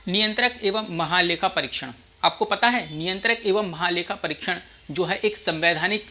नियंत्रक एवं महालेखा परीक्षण। आपको पता है नियंत्रक एवं महालेखा परीक्षण जो है एक संवैधानिक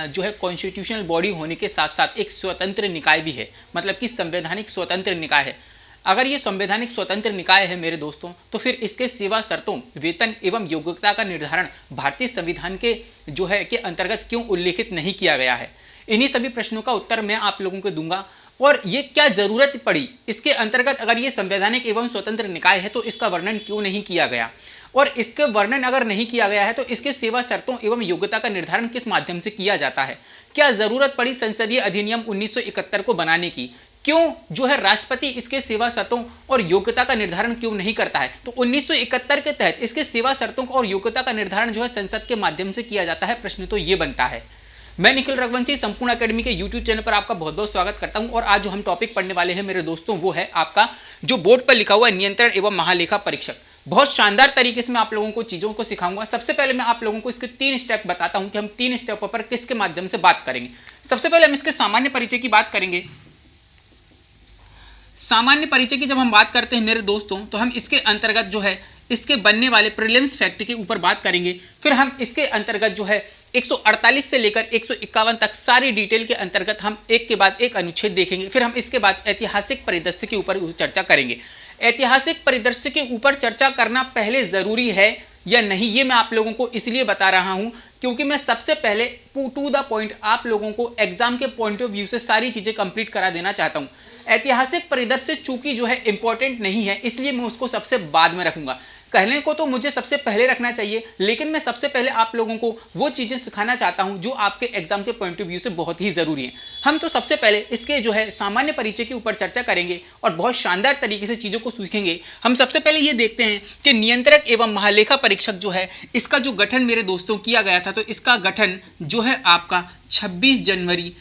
जो है कॉन्स्टिट्यूशनल बॉडी होने के साथ साथ एक स्वतंत्र निकाय भी है, मतलब कि संवैधानिक स्वतंत्र निकाय है। अगर ये संवैधानिक स्वतंत्र निकाय है मेरे दोस्तों, तो फिर इसके सेवा शर्तों, वेतन एवं योग्यता का निर्धारण भारतीय संविधान के जो है के अंतर्गत क्यों उल्लेखित नहीं किया गया है। इन्हीं सभी प्रश्नों का उत्तर मैं आप लोगों को दूंगा। और ये क्या जरूरत पड़ी इसके अंतर्गत, अगर ये संवैधानिक एवं स्वतंत्र निकाय है तो इसका वर्णन क्यों नहीं किया गया, और इसके वर्णन अगर नहीं किया गया है तो इसके सेवा शर्तों एवं योग्यता का निर्धारण किस माध्यम से किया जाता है। क्या जरूरत पड़ी संसदीय अधिनियम 1971 को बनाने की, क्यों जो है राष्ट्रपति इसके सेवा शर्तों और योग्यता का निर्धारण क्यों नहीं करता है। तो 1971 के तहत इसके सेवा शर्तों और योग्यता का निर्धारण जो है संसद के माध्यम से किया जाता है। प्रश्न तो ये बनता है। मैं निखिल रघुवंशी संपूर्ण एकेडमी के YouTube चैनल पर आपका बहुत बहुत स्वागत करता हूं। और आज जो हम टॉपिक पढ़ने वाले हैं मेरे दोस्तों, वो है आपका जो बोर्ड पर लिखा हुआ है नियंत्रण एवं महालेखा परीक्षक। बहुत शानदार तरीके से मैं आप लोगों को चीजों को सिखाऊंगा। सबसे पहले मैं आप लोगों को इसके 3 स्टेप बताता हूं कि हम 3 स्टेपों पर किसके माध्यम से बात करेंगे। सबसे पहले हम इसके सामान्य परिचय की बात करेंगे। सामान्य परिचय की जब हम बात करते हैं मेरे दोस्तों, तो हम इसके अंतर्गत जो है इसके बनने वाले प्रीलिम्स फैक्ट के ऊपर बात करेंगे। फिर हम इसके अंतर्गत जो है 148 से लेकर 151 तक सारी डिटेल के अंतर्गत हम एक के बाद एक अनुच्छेद देखेंगे। फिर हम इसके बाद ऐतिहासिक परिदृश्य के ऊपर चर्चा करेंगे। ऐतिहासिक परिदृश्य के ऊपर चर्चा करना पहले जरूरी है या नहीं, ये मैं आप लोगों को इसलिए बता रहा हूं क्योंकि मैं सबसे पहले टू द पॉइंट आप लोगों को एग्जाम के पॉइंट ऑफ व्यू से सारी चीजें कंप्लीट करा देना चाहता हूं। ऐतिहासिक परिदृश्य चूंकि जो है इंपॉर्टेंट नहीं है, इसलिए मैं उसको सबसे बाद में रखूंगा। कहने को तो मुझे सबसे पहले रखना चाहिए, लेकिन मैं सबसे पहले आप लोगों को वो चीजें सिखाना चाहता हूं जो आपके एग्जाम के पॉइंट ऑफ व्यू से बहुत ही जरूरी हैं। हम तो सबसे पहले इसके जो है सामान्य परिचय के ऊपर चर्चा करेंगे और बहुत शानदार तरीके से चीजों को सीखेंगे। हम सबसे पहले ये देखते हैं कि नियंत्रक एवं महालेखा परीक्षक जो है इसका जो गठन मेरे दोस्तों किया गया था, तो इसका गठन जो है आपका 26 जनवरी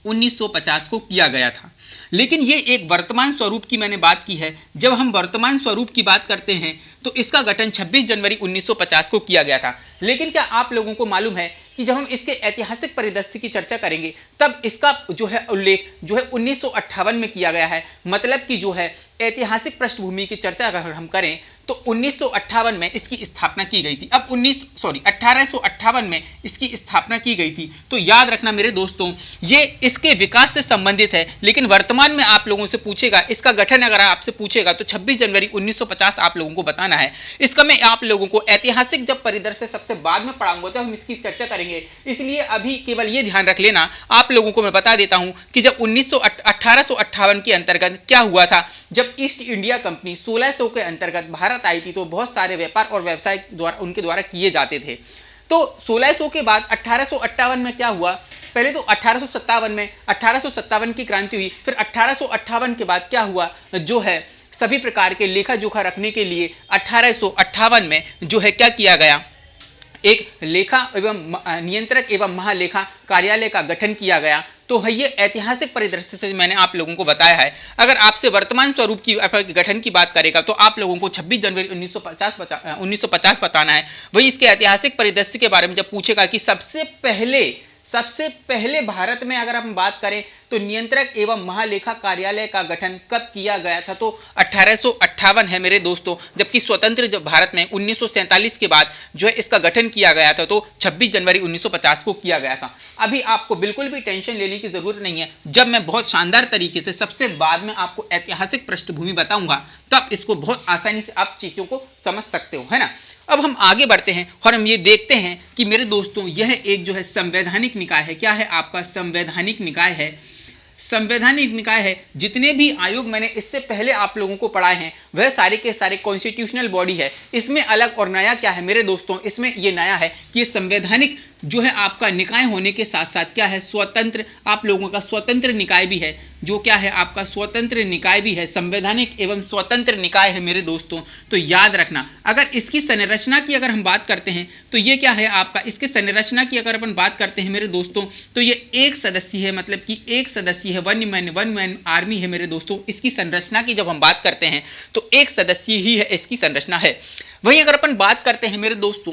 1950 को किया गया था। लेकिन ये एक वर्तमान स्वरूप की मैंने बात की है। जब हम वर्तमान स्वरूप की बात करते हैं तो इसका गठन 26 जनवरी 1950 को किया गया था। लेकिन क्या आप लोगों को मालूम है कि जब हम इसके ऐतिहासिक परिदृश्य की चर्चा करेंगे तब इसका जो है उल्लेख जो है 1958 में किया गया है। मतलब कि जो है ऐतिहासिक पृष्ठभूमि की चर्चा अगर हम करें तो 1958 में इसकी स्थापना की गई थी। अब 1858 में इसकी स्थापना की गई थी। तो याद रखना मेरे दोस्तों, ये इसके विकास से संबंधित है। लेकिन वर्तमान में आप लोगों से पूछेगा, इसका गठन अगर आपसे पूछेगा तो 26 जनवरी 1950 आप लोगों को बताना है। इसका मैं आप लोगों को ऐतिहासिक जब परिदृश्य सबसे बाद में पढ़ाऊंगा तो हम इसकी चर्चा करेंगे। इसलिए अभी केवल ये ध्यान रख लेना, आप लोगों को मैं बता देता हूं कि जब 1858 के अंतर्गत क्या हुआ था, जब ईस्ट इंडिया कंपनी 1600 के अंतर्गत भारत आई थी तो बहुत सारे व्यापार और व्यवसाय द्वारा उनके द्वारा किए जाते थे। तो 1600 के बाद 1858 में क्या हुआ, पहले तो 1857 की क्रांति हुई। फिर 1858 के बाद क्या हुआ, जो है सभी प्रकार के लेखा जोखा रखने के लिए 1858 में जो है क्या किया गया, एक लेखा एवं नियंत्रक एवं महालेखा कार्यालय का गठन किया गया। तो ये ऐतिहासिक परिदृश्य से मैंने आप लोगों को बताया है। अगर आपसे वर्तमान स्वरूप की गठन की बात करेगा तो आप लोगों को 26 जनवरी 1950 बताना है। वही इसके ऐतिहासिक परिदृश्य के बारे में जब पूछेगा कि सबसे पहले भारत में अगर हम बात करें तो नियंत्रक एवं महालेखा कार्यालय का गठन कब किया गया था, तो 1858 है मेरे दोस्तों। जबकि स्वतंत्र जब भारत में 1947 के बाद जो है इसका गठन किया गया था तो 26 जनवरी 1950 को किया गया था। अभी आपको बिल्कुल भी टेंशन लेने की जरूरत नहीं है। जब मैं बहुत शानदार तरीके से सबसे बाद में आपको ऐतिहासिक पृष्ठभूमि बताऊंगा तब इसको बहुत आसानी से आप चीजों को समझ सकते हो, है ना। अब हम आगे बढ़ते हैं और हम ये देखते हैं कि मेरे दोस्तों यह एक जो है संवैधानिक निकाय है। क्या है आपका संवैधानिक निकाय है। संवैधानिक निकाय है। जितने भी आयोग मैंने इससे पहले आप लोगों को पढ़ाए हैं वह सारे के सारे कॉन्स्टिट्यूशनल बॉडी है। इसमें अलग और नया क्या है मेरे दोस्तों, इसमें ये नया है कि ये संवैधानिक जो है आपका निकाय होने के साथ साथ क्या है, स्वतंत्र, आप लोगों का स्वतंत्र निकाय भी है। जो क्या है आपका स्वतंत्र निकाय भी है, संवैधानिक एवं स्वतंत्र निकाय है मेरे दोस्तों। तो याद रखना, अगर इसकी संरचना की अगर हम बात करते हैं तो ये क्या है आपका, इसकी संरचना की अगर अपन बात करते हैं मेरे दोस्तों तो ये एक सदस्यीय है, मतलब कि एक सदस्यीय है, वन मैन आर्मी है मेरे दोस्तों। इसकी संरचना की जब हम बात करते हैं तो एक सदस्यीय ही है इसकी संरचना है। वहीं अगर अपन बात करते हैं मेरे दोस्तों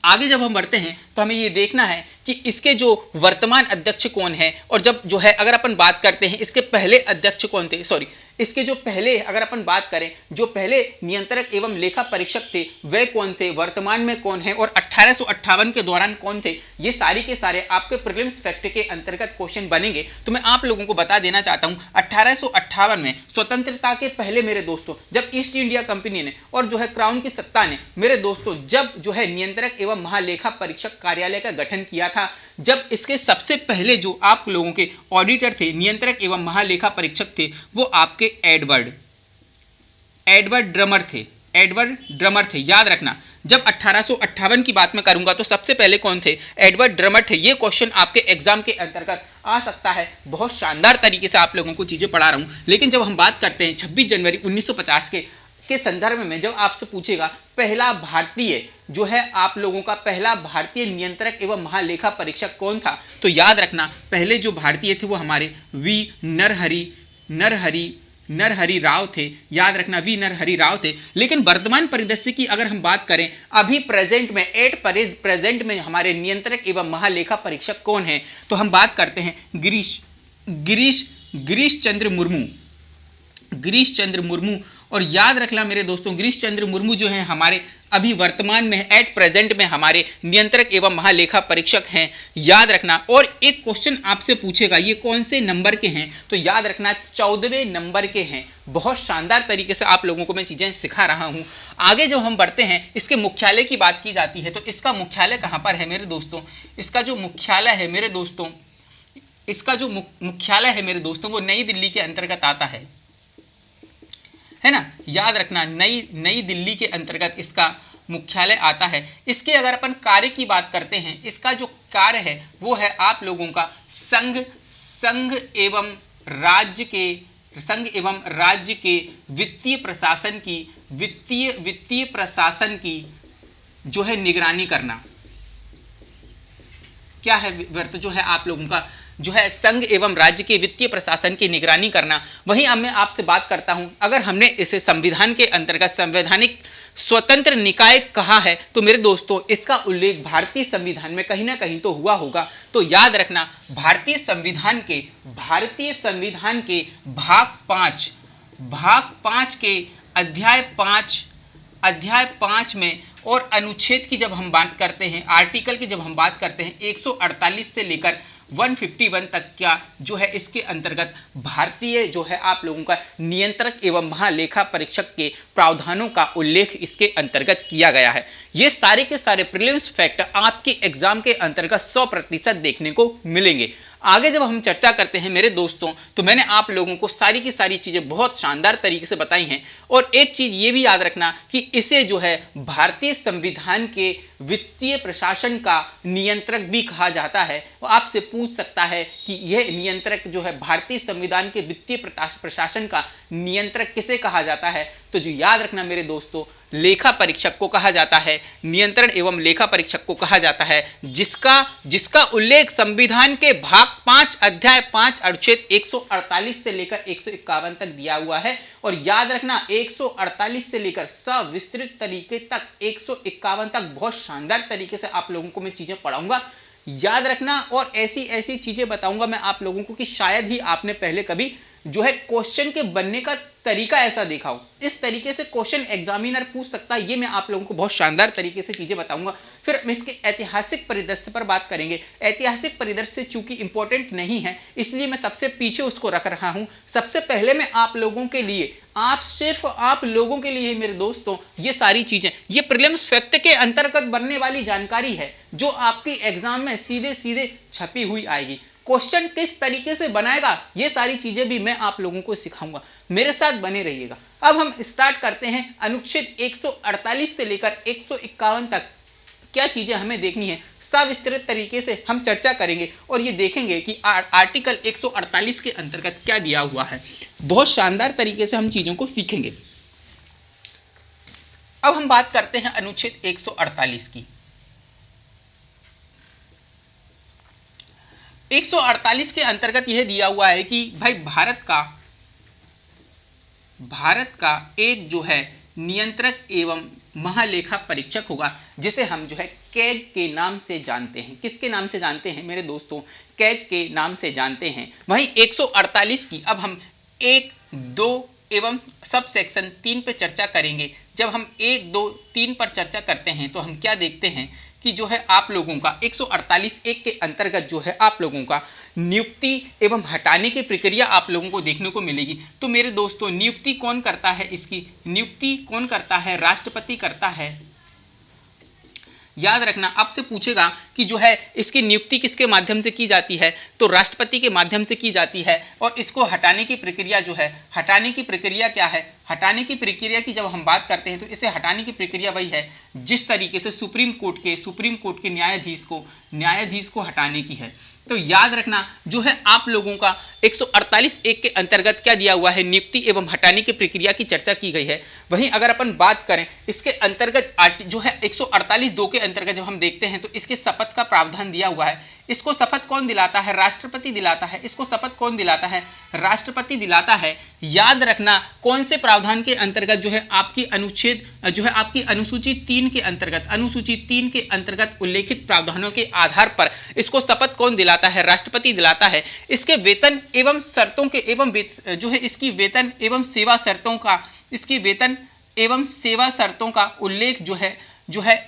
आगे जब हम बढ़ते हैं तो हमें ये देखना है कि इसके जो वर्तमान अध्यक्ष कौन है, और जब जो है अगर अपन बात करते हैं इसके पहले अध्यक्ष कौन थे, सॉरी इसके जो पहले अगर अपन बात करें जो पहले नियंत्रक एवं लेखा परीक्षक थे वे कौन थे, वर्तमान में कौन है और 1858 के दौरान कौन थे, ये सारी के सारे आपके प्रीलिम्स फैक्ट के अंतर्गत क्वेश्चन बनेंगे। तो मैं आप लोगों को बता देना चाहता हूं 1858 में स्वतंत्रता के पहले मेरे दोस्तों जब ईस्ट इंडिया कंपनी ने और जो है क्राउन की सत्ता ने मेरे दोस्तों जब जो है नियंत्रक एवं महालेखा परीक्षक कार्यालय का गठन किया था, जब इसके सबसे पहले जो आप लोगों के ऑडिटर थे नियंत्रक एवं महालेखा परीक्षक थे वो आपके एडवर्ड ड्रमर थे। याद रखना जब 1858 की बात मैं करूंगा तो सबसे पहले कौन थे, एडवर्ड ड्रमर थे। ये क्वेश्चन आपके एग्जाम के अंतर्गत आ सकता है। बहुत शानदार तरीके से आप लोगों को चीजें पढ़ा रहा हूं। लेकिन जब हम बात करते हैं 26 जनवरी 1950 के संदर्भ में जब आपसे पूछेगा पहला भारतीय जो है आप लोगों का पहला भारतीय नियंत्रक एवं महालेखा परीक्षक कौन था, तो याद रखना पहले जो भारतीय थे वो हमारे वी नरहरि राव थे। याद रखना वी नरहरि राव थे। लेकिन वर्तमान परिदृश्य की अगर हम बात करें अभी प्रेजेंट में हमारे नियंत्रक एवं महालेखा परीक्षक कौन है, तो हम बात करते हैं गिरीश चंद्र मुर्मू। और याद रखना मेरे दोस्तों गिरीश चंद्र मुर्मू जो हैं हमारे अभी वर्तमान में एट प्रेजेंट में हमारे नियंत्रक एवं महालेखा परीक्षक हैं। याद रखना। और एक क्वेश्चन आपसे पूछेगा ये कौन से नंबर के हैं, तो याद रखना 14वें नंबर के हैं। बहुत शानदार तरीके से आप लोगों को मैं चीजें सिखा रहा हूं। आगे जब हम बढ़ते हैं इसके मुख्यालय की बात की जाती है तो इसका मुख्यालय कहां पर है मेरे दोस्तों, इसका जो मुख्यालय है मेरे दोस्तों वो नई दिल्ली के अंतर्गत आता है ना। याद रखना नई दिल्ली के अंतर्गत इसका मुख्यालय आता है। इसके अगर अपन कार्य की बात करते हैं इसका जो कार्य है वो है आप लोगों का संघ एवं राज्य के वित्तीय प्रशासन की जो है निगरानी करना। क्या है वर्त जो है आप लोगों का जो है संघ एवं राज्य के वित्तीय प्रशासन की निगरानी करना। वहीं अब मैं आपसे बात करता हूं अगर हमने इसे संविधान के अंतर्गत संवैधानिक स्वतंत्र निकाय कहा है तो मेरे दोस्तों इसका उल्लेख भारतीय संविधान में कहीं ना कहीं तो हुआ होगा। तो याद रखना भारतीय संविधान के भाग 5 के अध्याय 5 में और अनुच्छेद की जब हम बात करते हैं आर्टिकल की जब हम बात करते हैं 148 से लेकर 151 तक क्या जो है इसके अंतर्गत भारतीय जो है आप लोगों का नियंत्रक एवं महालेखा परीक्षक के प्रावधानों का उल्लेख इसके अंतर्गत किया गया है। ये सारे के सारे प्रीलिम्स फैक्ट आपके एग्जाम के अंतर्गत 100% देखने को मिलेंगे। आगे जब हम चर्चा करते हैं मेरे दोस्तों तो मैंने आप लोगों को सारी की सारी चीजें बहुत शानदार तरीके से बताई हैं। और एक चीज ये भी याद रखना कि इसे जो है भारतीय संविधान के वित्तीय प्रशासन का नियंत्रक भी कहा जाता है। वो आपसे पूछ सकता है कि यह नियंत्रक जो है भारतीय संविधान के वित्तीय प्रशासन का नियंत्रक किसे कहा जाता है, तो जो याद रखना मेरे दोस्तों लेखा परीक्षक को कहा जाता है। नियंत्रण एवं लेखा परीक्षक को कहा जाता है जिसका उल्लेख संविधान के भाग 5 अध्याय 5 अनुच्छेद 148 से लेकर 151 तक दिया हुआ है। और याद रखना 148 से लेकर सविस्तृत तरीके तक 151 तक बहुत शानदार तरीके से आप लोगों को मैं चीजें पढ़ाऊंगा। याद रखना और ऐसी चीजें बताऊंगा मैं आप लोगों को कि शायद ही आपने पहले कभी जो है क्वेश्चन के बनने का तरीका ऐसा देखा हो। इस तरीके से क्वेश्चन एग्जामिनर पूछ सकता है, ये मैं आप लोगों को बहुत शानदार तरीके से चीजें बताऊंगा। फिर हम इसके ऐतिहासिक परिदृश्य पर बात करेंगे। ऐतिहासिक परिदृश्य चूंकि इंपॉर्टेंट नहीं है इसलिए मैं सबसे पीछे उसको रख रहा हूं। सबसे पहले मैं आप लोगों के लिए सिर्फ आप लोगों के लिए मेरे दोस्तों ये सारी चीजें ये प्रीलिम्स फैक्ट के अंतर्गत बनने वाली जानकारी है जो आपकी एग्जाम में सीधे छपी हुई आएगी। क्वेश्चन किस तरीके से बनाएगा ये सारी चीजें भी मैं आप लोगों को सिखाऊंगा। मेरे साथ बने रहिएगा। अब हम स्टार्ट करते हैं अनुच्छेद 148 से लेकर 151 तक क्या चीजें हमें देखनी है सविस्तृत तरीके से हम चर्चा करेंगे और ये देखेंगे कि आर्टिकल 148 के अंतर्गत क्या दिया हुआ है। बहुत शानदार तरीके से हम चीजों को सीखेंगे। अब हम बात करते हैं अनुच्छेद 148 की। 148 के अंतर्गत यह दिया हुआ है कि भाई भारत का एक जो है नियंत्रक एवं महालेखा परीक्षक होगा, जिसे हम जो है कैग के नाम से जानते हैं। किसके नाम से जानते हैं मेरे दोस्तों? कैग के नाम से जानते हैं। वहीं 148 की अब हम 1, 2 एवं सब सेक्शन 3 पे चर्चा करेंगे। जब हम 1, 2, 3 पर चर्चा करते हैं तो हम क्या देखते हैं कि जो है आप लोगों का 148(1) के अंतर्गत जो है आप लोगों का नियुक्ति एवं हटाने की प्रक्रिया आप लोगों को देखने को मिलेगी। तो मेरे दोस्तों नियुक्ति कौन करता है? इसकी नियुक्ति कौन करता है? राष्ट्रपति करता है। याद रखना, आपसे पूछेगा कि जो है इसकी नियुक्ति किसके माध्यम से की जाती है, तो राष्ट्रपति के माध्यम से की जाती है। और इसको हटाने की प्रक्रिया जो है, हटाने की प्रक्रिया क्या है? हटाने की प्रक्रिया की जब हम बात करते हैं तो इसे हटाने की प्रक्रिया वही है जिस तरीके से सुप्रीम कोर्ट के न्यायाधीश को हटाने की है। तो याद रखना जो है आप लोगों का 148(1) के अंतर्गत क्या दिया हुआ है? नियुक्ति एवं हटाने की प्रक्रिया की चर्चा की गई है। वहीं अगर अपन बात करें इसके अंतर्गत जो है 148(2) के अंतर्गत जब हम देखते हैं तो इसके शपथ का प्रावधान दिया हुआ है। इसको शपथ कौन दिलाता है? राष्ट्रपति दिलाता है। इसको शपथ कौन दिलाता है? राष्ट्रपति दिलाता है। याद रखना कौन से प्रावधान के अंतर्गत जो है आपकी अनुसूची 3 के अंतर्गत उल्लेखित प्रावधानों के आधार पर इसको शपथ कौन दिलाता है? राष्ट्रपति दिलाता है। इसके वेतन एवं शर्तों के जो है इसकी वेतन एवं सेवा शर्तों का उल्लेख जो है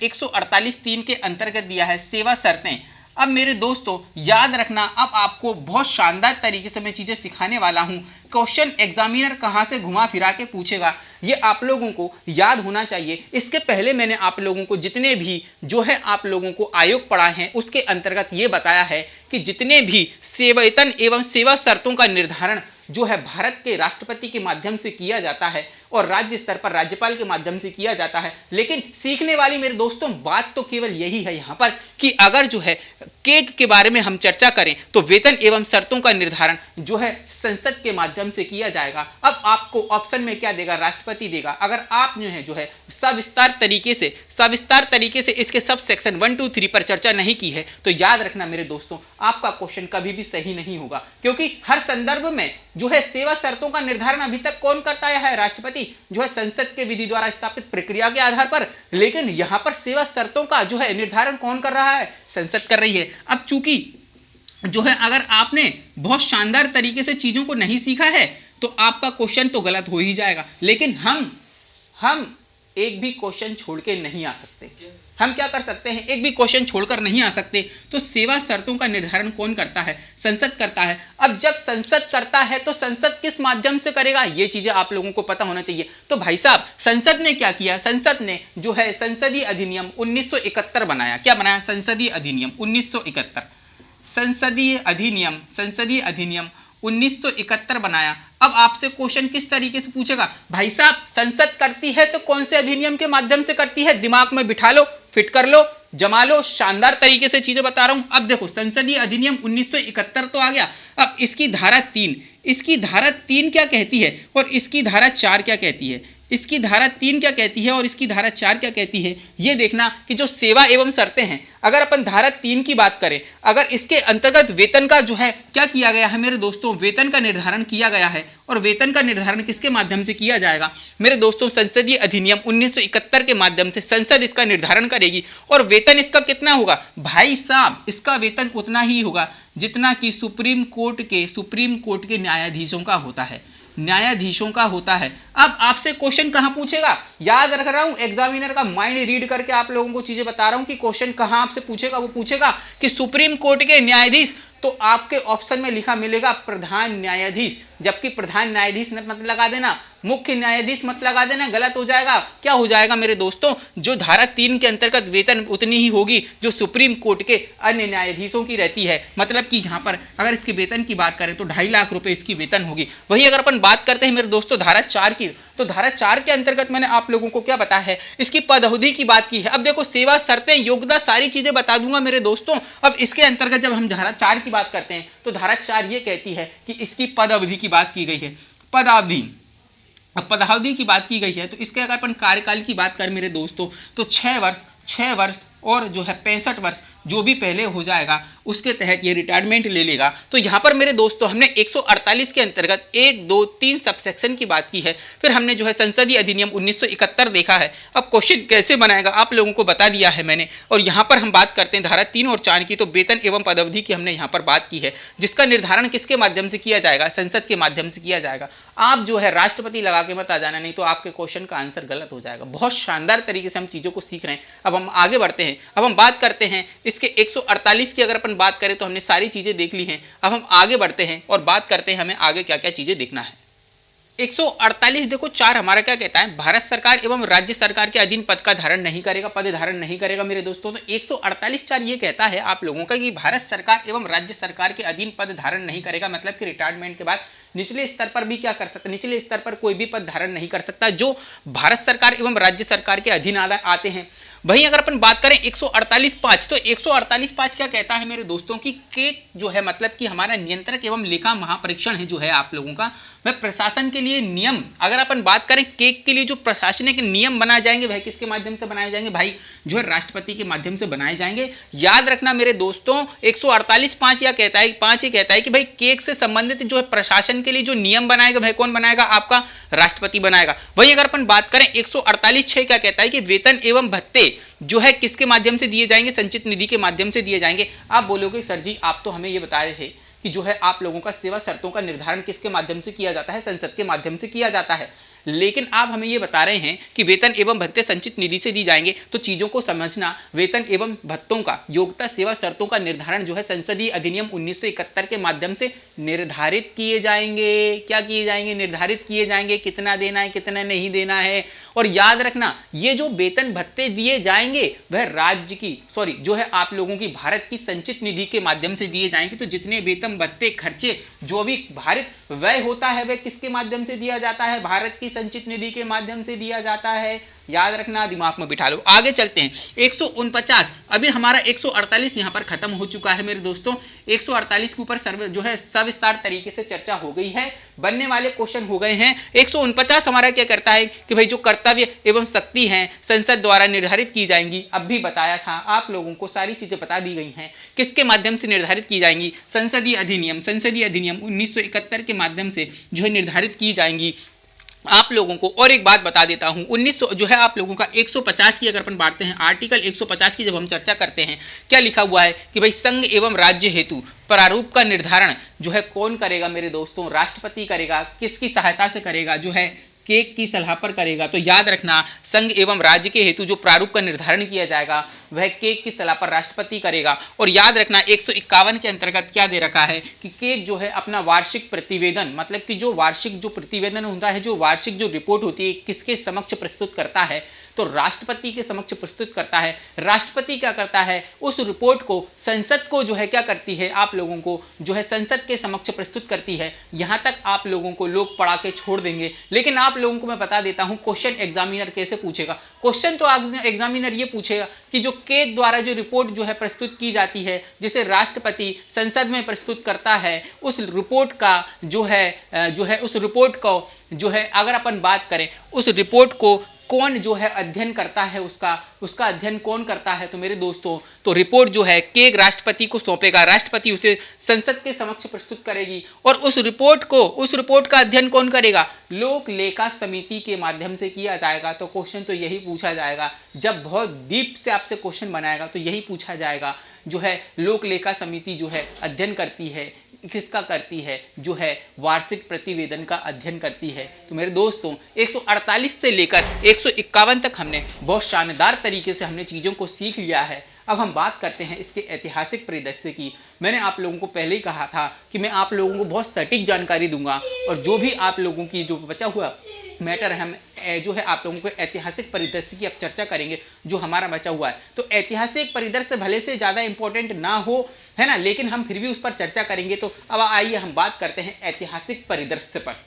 148(3) के अंतर्गत दिया है। सेवा शर्तें। अब मेरे दोस्तों याद रखना, अब आपको बहुत शानदार तरीके से मैं चीजें सिखाने वाला हूं। क्वेश्चन एग्जामिनर कहां से घुमा फिरा के पूछेगा ये आप लोगों को याद होना चाहिए। इसके पहले मैंने आप लोगों को जितने भी जो है आप लोगों को आयोग पढ़ा है उसके अंतर्गत ये बताया है कि जितने भी वेतन एवं सेवा शर्तों का निर्धारण जो है भारत के राष्ट्रपति के माध्यम से किया जाता है और राज्य स्तर पर राज्यपाल के माध्यम से किया जाता है। लेकिन सीखने वाली मेरे दोस्तों बात तो केवल यही है यहाँ पर कि अगर जो है केग के बारे में हम चर्चा करें तो वेतन एवं शर्तों का निर्धारण जो है संसद के माध्यम से किया जाएगा। अब आपको ऑप्शन में क्या देगा? राष्ट्रपति देगा। अगर आप जो है सविस्तार तरीके से इसके सब सेक्शन 1, 2, 3 पर चर्चा नहीं की है तो याद रखना मेरे दोस्तों आपका क्वेश्चन कभी भी सही नहीं होगा, क्योंकि हर संदर्भ में जो है सेवा शर्तों का निर्धारण अभी तक कौन करता है? राष्ट्रपति जो है संसद के विधि द्वारा स्थापित प्रक्रिया के आधार पर। लेकिन यहां पर सेवा शर्तों का जो है निर्धारण कौन कर रहा है? संसद कर रही है। अब चूंकि जो है अगर आपने बहुत शानदार तरीके से चीजों को नहीं सीखा है तो आपका क्वेश्चन तो गलत हो ही जाएगा। लेकिन हम एक भी क्वेश्चन छोड़ के नहीं आ सकते। हम क्या कर सकते हैं? एक भी क्वेश्चन छोड़कर नहीं आ सकते। तो सेवा शर्तों का निर्धारण कौन करता है? संसद करता है। अब जब संसद करता है तो संसद किस माध्यम से करेगा? ये चीजें आप लोगों को पता होना चाहिए। तो भाई साहब संसद ने क्या किया? संसद ने जो है संसदीय अधिनियम 1971 बनाया। क्या बनाया? संसदीय अधिनियम 1971। संसदीय अधिनियम 1971 बनाया। अब आपसे क्वेश्चन किस तरीके से पूछेगा? भाई साहब संसद करती है तो कौन से अधिनियम के माध्यम से करती है? दिमाग में बिठा लो, फिट कर लो, जमा लो। शानदार तरीके से चीजें बता रहा हूं। अब देखो संसदीय अधिनियम 1971 तो आ गया। अब इसकी धारा 3 क्या कहती है और इसकी धारा 4 क्या कहती है? इसकी धारा 3 क्या कहती है और इसकी धारा 4 क्या कहती है? ये देखना कि जो सेवा एवं शर्तें हैं, अगर अपन धारा 3 की बात करें, अगर इसके अंतर्गत वेतन का जो है क्या किया गया है मेरे दोस्तों? वेतन का निर्धारण किया गया है। और वेतन का निर्धारण किसके माध्यम से किया जाएगा मेरे दोस्तों? संसदीय अधिनियम 1971 के माध्यम से संसद इसका निर्धारण करेगी। और वेतन इसका कितना होगा? भाई साहब इसका वेतन उतना ही होगा जितना कि सुप्रीम कोर्ट के न्यायाधीशों का होता है। अब आपसे क्वेश्चन कहां पूछेगा? याद रख रहा हूं एग्जामिनर का माइंड रीड करके आप लोगों को चीजें बता रहा हूं कि क्वेश्चन कहां आपसे पूछेगा। वो पूछेगा कि सुप्रीम कोर्ट के न्यायाधीश, तो आपके ऑप्शन में लिखा मिलेगा प्रधान न्यायाधीश। जबकि प्रधान न्यायाधीश मत लगा देना, मुख्य न्यायाधीश मत लगा देना, गलत हो जाएगा। क्या हो जाएगा मेरे दोस्तों? जो धारा 3 के अंतर्गत वेतन उतनी ही होगी जो सुप्रीम कोर्ट के अन्य न्यायाधीशों की रहती है। मतलब कि यहाँ पर अगर इसके वेतन की बात करें तो 2.5 लाख रुपए इसकी वेतन होगी। वही अगर अपन बात करते हैं मेरे दोस्तों धारा 4 की, तो धारा 4 के अंतर्गत मैंने आप लोगों को क्या बताया है? इसकी पद अवधि की बात की है। अब देखो सेवा शर्तें, योग्यता, सारी चीजें बता दूंगा मेरे दोस्तों। अब इसके अंतर्गत जब हम धारा 4 की बात करते हैं तो धारा 4 ये कहती है कि इसकी पद अवधि की बात की गई है। पदावधि की बात की गई है तो इसके अगर अपन कार्यकाल की बात करें मेरे दोस्तों तो 6 वर्ष और जो है 65 वर्ष जो भी पहले हो जाएगा उसके तहत ये रिटायरमेंट ले लेगा। तो यहाँ पर मेरे दोस्तों हमने 148 के अंतर्गत 1, 2, 3 सबसेक्शन की बात की है। फिर हमने जो है संसदीय अधिनियम 1971 देखा है। अब क्वेश्चन कैसे बनाएगा आप लोगों को बता दिया है मैंने। और यहाँ पर हम बात करते हैं धारा 3 और 4 की, तो वेतन एवं पदअवधि की हमने यहाँ पर बात की है, जिसका निर्धारण किसके माध्यम से किया जाएगा, संसद के माध्यम से किया जाएगा। आप जो है राष्ट्रपति लगा के मत आ जाना, नहीं तो आपके क्वेश्चन का आंसर गलत हो जाएगा। बहुत शानदार तरीके से हम चीज़ों को सीख रहे हैं। अब हम आगे बढ़ते हैं। अब हम बात करते हैं इसके 148 की। अगर अपन बात करें तो हमने सारी चीज़ें देख ली हैं। अब हम आगे बढ़ते हैं और बात करते हैं हमें आगे क्या क्या चीज़ें देखना है। 148 देखो 4 हमारा क्या कहता है, भारत सरकार एवं राज्य सरकार के अधीन पद का धारण नहीं करेगा, पद धारण नहीं करेगा मेरे दोस्तों। तो 148(4) ये कहता है आप लोगों का कि भारत सरकार एवं राज्य सरकार के अधीन पद धारण नहीं करेगा, मतलब कि रिटायरमेंट के बाद निचले स्तर पर भी क्या कर सकता, निचले स्तर पर कोई भी पद धारण नहीं कर सकता जो भारत सरकार एवं राज्य सरकार के अधीन आते हैं। वहीं अगर अपन बात करें 148(5), तो 148(5) क्या कहता है मेरे दोस्तों की केक जो है, मतलब कि हमारा नियंत्रक एवं लेखा महापरीक्षण है जो है आप लोगों का, वह प्रशासन के लिए नियम, अगर अपन बात करें केक के लिए जो प्रशासनिक नियम बनाए जाएंगे वह किसके माध्यम से बनाए जाएंगे भाई, जो है राष्ट्रपति के माध्यम से बनाए जाएंगे। याद रखना मेरे दोस्तों 148(5) या कहता है 5 ये कहता है कि भाई केक से संबंधित जो है प्रशासन के लिए जो नियम बनाएगा वह कौन बनाएगा, आपका राष्ट्रपति बनाएगा। वहीं अगर अपन बात करें 148(6) क्या कहता है कि वेतन एवं भत्ते जो है किसके माध्यम से दिए जाएंगे, संचित निधि के माध्यम से दिए जाएंगे। आप बोलोगे सर जी आप तो हमें ये बता रहे थे कि जो है आप लोगों का सेवा शर्तों का निर्धारण किसके माध्यम से किया जाता है, संसद के माध्यम से किया जाता है, लेकिन आप हमें ये बता रहे हैं कि वेतन एवं भत्ते संचित निधि से दी जाएंगे। तो चीजों को समझना, वेतन एवं भत्तों का योग्यता सेवा शर्तों का निर्धारण जो है संसदीय अधिनियम 1971 के माध्यम से निर्धारित किए जाएंगे। क्या किए जाएंगे, निर्धारित किए जाएंगे, कितना देना है कितना नहीं देना है। और याद रखना ये जो वेतन भत्ते दिए जाएंगे वह राज्य की जो है आप लोगों की भारत की संचित निधि के माध्यम से दिए जाएंगे। तो जितने वेतन भत्ते खर्चे जो भी भारित व्यय होता है वह किसके माध्यम से दिया जाता है, भारत की संचित निधि के माध्यम से दिया जाता है। याद रखना, दिमाग में बिठा लो। आगे चलते हैं 149। अभी हमारा 148 यहाँ पर खत्म हो चुका है मेरे दोस्तों। 148 के ऊपर जो है सविस्तार तरीके से चर्चा हो गई है, बनने वाले क्वेश्चन हो गए हैं। 149 हमारा क्या करता है कि भाई जो कर्तव्य एवं शक्ति हैं संसद द्वारा निर्धारित की जाएंगी, अब भी बताया था आप लोगों को, सारी चीजें बता दी गई हैं किसके माध्यम से निर्धारित की जाएंगी, संसदीय अधिनियम 1971 के माध्यम से जो है निर्धारित की जाएंगी आप लोगों को। और एक बात बता देता हूं 1900 जो है आप लोगों का 150 की अगर अपन बांटते हैं, आर्टिकल 150 की जब हम चर्चा करते हैं क्या लिखा हुआ है कि भाई संघ एवं राज्य हेतु प्रारूप का निर्धारण जो है कौन करेगा मेरे दोस्तों, राष्ट्रपति करेगा। किसकी सहायता से करेगा, जो है केक की सलाह पर करेगा। तो याद रखना संघ एवं राज्य के हेतु जो प्रारूप का निर्धारण किया जाएगा वह केक की सलाह पर राष्ट्रपति करेगा। और याद रखना 151 के अंतर्गत क्या दे रखा है कि केक जो है अपना वार्षिक प्रतिवेदन, मतलब कि जो वार्षिक जो प्रतिवेदन होता है, जो वार्षिक जो रिपोर्ट होती है किसके समक्ष प्रस्तुत करता है, तो राष्ट्रपति के समक्ष प्रस्तुत करता है। राष्ट्रपति क्या करता है, उस रिपोर्ट को संसद को जो है क्या करती है, आप लोगों को जो है संसद के समक्ष प्रस्तुत करती है। यहां तक आप लोगों को लोग पढ़ा के छोड़ देंगे, लेकिन आप लोगों को मैं बता देता हूं क्वेश्चन एग्जामिनर कैसे पूछेगा। क्वेश्चन तो एग्जामिनर ये पूछेगा कि जो केक द्वारा जो रिपोर्ट जो है प्रस्तुत की जाती है, जिसे राष्ट्रपति संसद में प्रस्तुत करता है, उस रिपोर्ट का जो है उस रिपोर्ट को जो है अगर अपन बात करें उस रिपोर्ट को कौन जो है अध्ययन करता है, उसका अध्ययन कौन करता है, तो मेरे दोस्तों तो रिपोर्ट जो है केक राष्ट्रपति को सौंपेगा, राष्ट्रपति उसे संसद के समक्ष प्रस्तुत करेगी। और उस रिपोर्ट का अध्ययन कौन करेगा, लोक लेखा समिति के माध्यम से किया जाएगा। तो क्वेश्चन तो यही पूछा जाएगा, जब बहुत डीप से आपसे क्वेश्चन बनाएगा तो यही पूछा जाएगा, जो है लोक लेखा समिति जो है अध्ययन करती है, किसका करती है, जो है वार्षिक प्रतिवेदन का अध्ययन करती है। तो मेरे दोस्तों 148 से लेकर 151 तक हमने बहुत शानदार तरीके से हमने चीज़ों को सीख लिया है। अब हम बात करते हैं इसके ऐतिहासिक परिदृश्य की। मैंने आप लोगों को पहले ही कहा था कि मैं आप लोगों को बहुत सटीक जानकारी दूंगा, और जो भी आप लोगों की जो बचा हुआ मैटर है, हम जो है आप लोगों को ऐतिहासिक परिदृश्य की अब चर्चा करेंगे जो हमारा बचा हुआ है। तो ऐतिहासिक परिदृश्य भले से ज़्यादा इंपॉर्टेंट ना हो, है ना, लेकिन हम फिर भी उस पर चर्चा करेंगे। तो अब आइए हम बात करते हैं ऐतिहासिक परिदृश्य पर।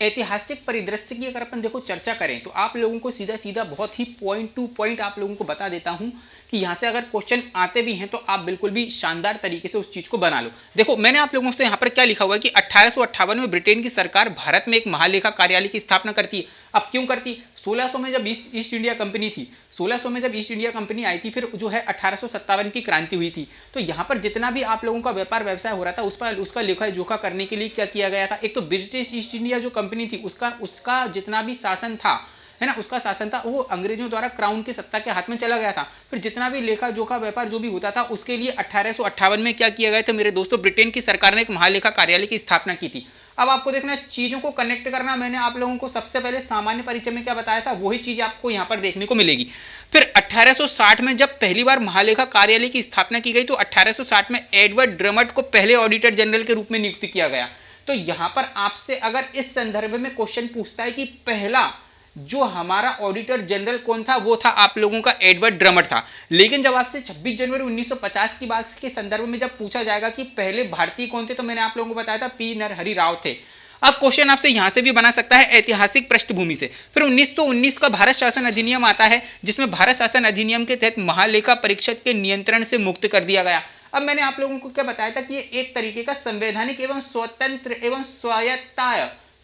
ऐतिहासिक परिदृश्य की अगर अपन देखो चर्चा करें तो आप लोगों को सीधा सीधा बहुत ही पॉइंट टू पॉइंट आप लोगों को बता देता हूं कि यहाँ से अगर क्वेश्चन आते भी हैं तो आप बिल्कुल भी शानदार तरीके से उस चीज़ को बना लो। देखो मैंने आप लोगों से यहाँ पर क्या लिखा हुआ है कि 1858 में ब्रिटेन की सरकार भारत में एक महालेखा कार्यालय की स्थापना करती है। अब क्यों करती, 1600 में जब ईस्ट इंडिया कंपनी थी, 1600 में जब ईस्ट इंडिया कंपनी आई थी, फिर जो है 1857 की क्रांति हुई थी। तो यहाँ पर जितना भी आप लोगों का व्यापार व्यवसाय हो रहा था, उस पर उसका लेखा जोखा करने के लिए क्या किया गया था, एक तो ब्रिटिश ईस्ट इंडिया जो कंपनी थी उसका जितना भी शासन था, है ना, उसका शासन था वो अंग्रेजों द्वारा क्राउन की सत्ता के हाथ में चला गया था। फिर जितना भी लेखा जोखा व्यापार जो भी होता था, उसके लिए 1858 में क्या किया गया था मेरे दोस्तों, ब्रिटेन की सरकार ने एक महालेखा कार्यालय की स्थापना की थी। अब आपको देखना चीजों को कनेक्ट करना, मैंने आप लोगों को सबसे पहले सामान्य परिचय में क्या बताया था, वही चीज आपको यहाँ पर देखने को मिलेगी। फिर 1860 में जब पहली बार महालेखा कार्यालय की स्थापना की गई, तो 1860 में एडवर्ड ड्रमंड को पहले ऑडिटर जनरल के रूप में नियुक्त किया गया। तो यहाँ पर आपसे अगर इस संदर्भ में क्वेश्चन पूछता है कि पहला जो हमारा ऑडिटर जनरल कौन था, वो था आप लोगों का एडवर्ड ड्रमंड था। लेकिन जब आपसे 26 जनवरी 1950 की बात के संदर्भ में जब पूछा जाएगा कि पहले भारतीय कौन थे, तो मैंने आप लोगों को बताया था पी नरहरि राव थे। अब क्वेश्चन आपसे यहां से भी बना सकता है ऐतिहासिक पृष्ठभूमि से। फिर 1919 का भारत शासन अधिनियम आता है, जिसमें भारत शासन अधिनियम के तहत महालेखा परीक्षक के नियंत्रण से मुक्त कर दिया गया। अब मैंने आप लोगों को क्या बताया था कि ये एक तरीके का संवैधानिक एवं स्वतंत्र एवं स्वायत्त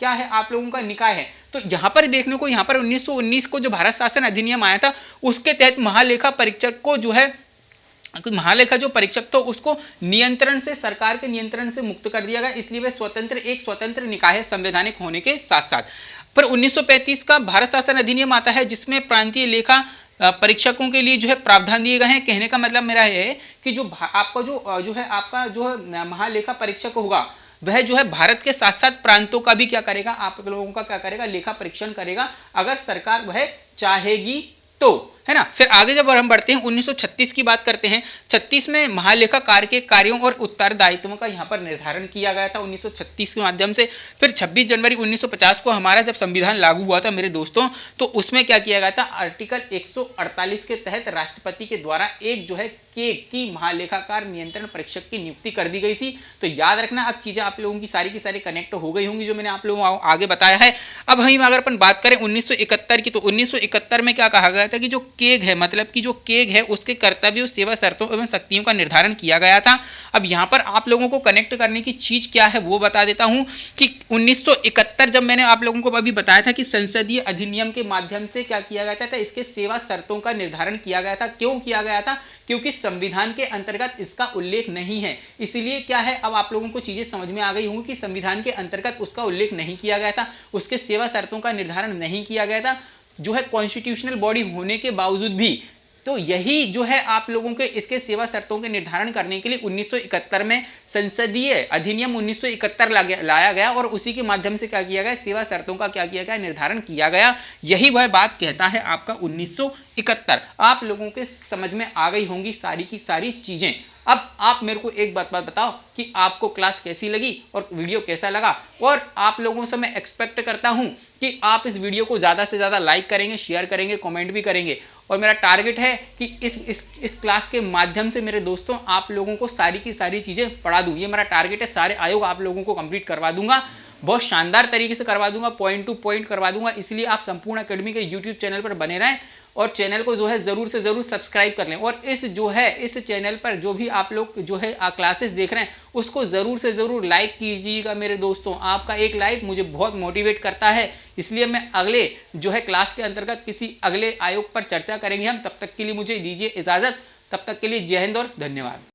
क्या है आप लोगों का निकाय है। तो यहां पर देखने को, यहां पर 1919 को जो भारत शासन अधिनियम आया था, उसके तहत महालेखा परीक्षक को जो है, महालेखा जो परीक्षक तो उसको नियंत्रण से, सरकार के नियंत्रण से मुक्त कर दिया गया, इसलिए वह एक स्वतंत्र निकाय है संवैधानिक होने के साथ साथ। पर 1935 का भारत शासन अधिनियम आता है, जिसमें प्रांतीय लेखा परीक्षकों के लिए जो है प्रावधान दिए गए हैं। कहने का मतलब मेरा है कि जो आपका जो महालेखा परीक्षक होगा, वह जो है भारत के साथ साथ प्रांतों का भी क्या करेगा, आप लोगों का क्या करेगा, लेखा परीक्षण करेगा, अगर सरकार वह चाहेगी तो, है ना। फिर आगे जब हम बढ़ते हैं 1936 की बात करते हैं, 36 में महालेखाकार के कार्यों और उत्तरदायित्वों का यहाँ पर निर्धारण किया गया था 1936 के माध्यम से। फिर 26 जनवरी 1950 को हमारा जब संविधान लागू हुआ था मेरे दोस्तों, तो उसमें क्या किया गया था, आर्टिकल 148 के तहत राष्ट्रपति के द्वारा एक जो है की महालेखाकार नियंत्रण परीक्षक की नियुक्ति कर दी गई थी। तो याद रखना, अब चीजें आप लोगों की सारी कनेक्ट हो गई होंगी जो मैंने आप लोगों को आगे बताया है। अब हम अगर अपन बात करें 1971 की, तो 1971 में क्या कहा गया था कि जो केग है, मतलब कि जो केग है, उसके कर्तव्यों, सेवा शर्तों एवं शक्तियों का निर्धारण किया गया था। अब यहाँ पर आप लोगों को कनेक्ट करने की चीज क्या है वो बता देता हूँ कि 1971 जब मैंने आप लोगों को अभी बताया था कि संसदीय अधिनियम के माध्यम से क्या किया गया था, इसके सेवा शर्तों का निर्धारण किया गया था। क्यों किया गया था, क्योंकि संविधान के अंतर्गत इसका उल्लेख नहीं है, इसलिए क्या है, अब आप लोगों को चीजें समझ में आ गई होंगी कि संविधान के अंतर्गत उसका उल्लेख नहीं किया गया था, उसके सेवा शर्तों का निर्धारण नहीं किया गया था, जो है कॉन्स्टिट्यूशनल बॉडी होने के बावजूद भी। तो यही जो है आप लोगों के इसके सेवा शर्तों के निर्धारण करने के लिए 1971 में संसदीय अधिनियम 1971 लाया गया, और उसी के माध्यम से क्या किया गया, सेवा शर्तों का क्या किया गया, निर्धारण किया गया। यही वह बात कहता है आपका 1971। आप लोगों के समझ में आ गई होंगी सारी की सारी चीजें। अब आप मेरे को एक बात बताओ कि आपको क्लास कैसी लगी और वीडियो कैसा लगा, और आप लोगों से मैं एक्सपेक्ट करता हूं कि आप इस वीडियो को ज़्यादा से ज़्यादा लाइक करेंगे, शेयर करेंगे, कमेंट भी करेंगे। और मेरा टारगेट है कि इस क्लास के माध्यम से मेरे दोस्तों आप लोगों को सारी की सारी चीज़ें पढ़ा दूँ। ये मेरा टारगेट है, सारे आयोग आप लोगों को कंप्लीट करवा दूंगा, बहुत शानदार तरीके से करवा दूंगा, पॉइंट टू पॉइंट करवा दूंगा। इसलिए आप संपूर्ण एकेडमी के यूट्यूब चैनल पर बने रहें और चैनल को जो है ज़रूर से ज़रूर सब्सक्राइब कर लें। और इस चैनल पर जो भी आप लोग जो है क्लासेस देख रहे हैं, उसको ज़रूर से ज़रूर लाइक कीजिएगा मेरे दोस्तों। आपका एक लाइक मुझे बहुत मोटिवेट करता है। इसलिए मैं अगले जो है क्लास के अंतर्गत किसी अगले आयोग पर चर्चा करेंगे हम। तब तक के लिए मुझे दीजिए इजाज़त। तब तक के लिए जय हिंद और धन्यवाद।